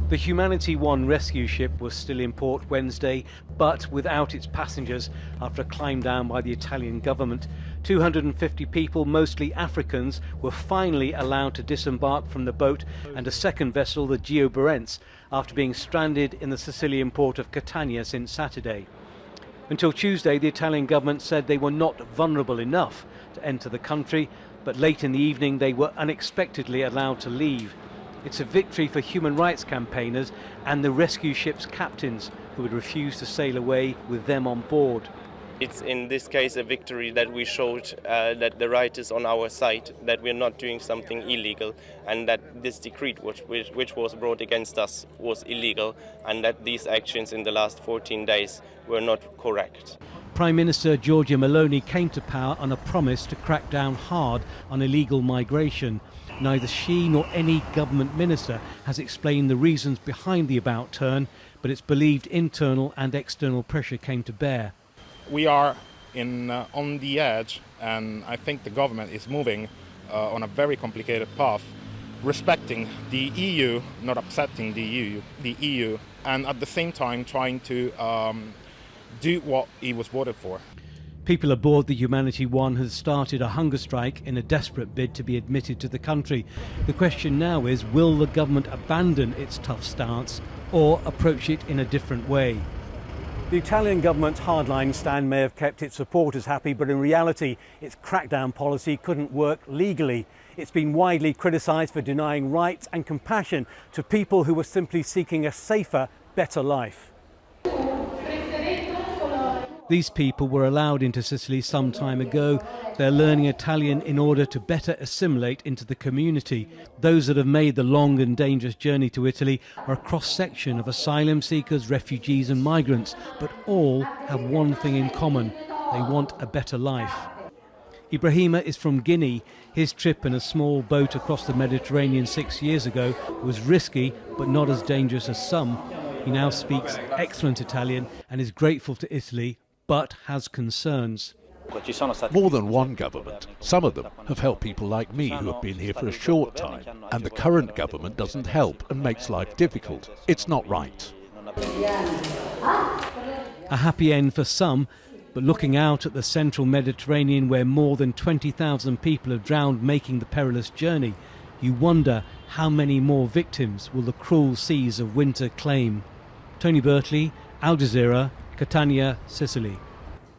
The Humanity One rescue ship was still in port Wednesday, but without its passengers after a climb down by the Italian government. 250 people, mostly Africans, were finally allowed to disembark from the boat and a second vessel, the Birtley, after being stranded in the Sicilian port of Catania since Saturday. Until Tuesday, the Italian government said they were not vulnerable enough to enter the country, but late in the evening they were unexpectedly allowed to leave. It's a victory for human rights campaigners and the rescue ship's captains, who would refuse to sail away with them on board. It's in this case a victory that we showed that the right is on our side, that we're not doing something illegal, and that this decree which was brought against us was illegal, and that these actions in the last 14 days were not correct. Prime Minister Giorgia Meloni came to power on a promise to crack down hard on illegal migration. Neither she nor any government minister has explained the reasons behind the about turn, but it's believed internal and external pressure came to bear. We are on the edge, and I think the government is moving on a very complicated path, respecting the EU, not upsetting the EU, and at the same time trying to do what it was voted for. People aboard the Humanity One has started a hunger strike in a desperate bid to be admitted to the country. The question now is, will the government abandon its tough stance or approach it in a different way? The Italian government's hardline stand may have kept its supporters happy, but in reality its crackdown policy couldn't work legally. It's been widely criticised for denying rights and compassion to people who were simply seeking a safer, better life. These people were allowed into Sicily some time ago. They're learning Italian in order to better assimilate into the community. Those that have made the long and dangerous journey to Italy are a cross-section of asylum seekers, refugees and migrants, but all have one thing in common: they want a better life. Ibrahima is from Guinea. His trip in a small boat across the Mediterranean 6 years ago was risky, but not as dangerous as some. He now speaks excellent Italian and is grateful to Italy, but has concerns. More than one government. Some of them have helped people like me who have been here for a short time, and the current government doesn't help and makes life difficult. It's not right. A happy end for some, but looking out at the central Mediterranean, where more than 20,000 people have drowned making the perilous journey, you wonder how many more victims will the cruel seas of winter claim. Tony Birtley, Jazeera, Catania, Sicily.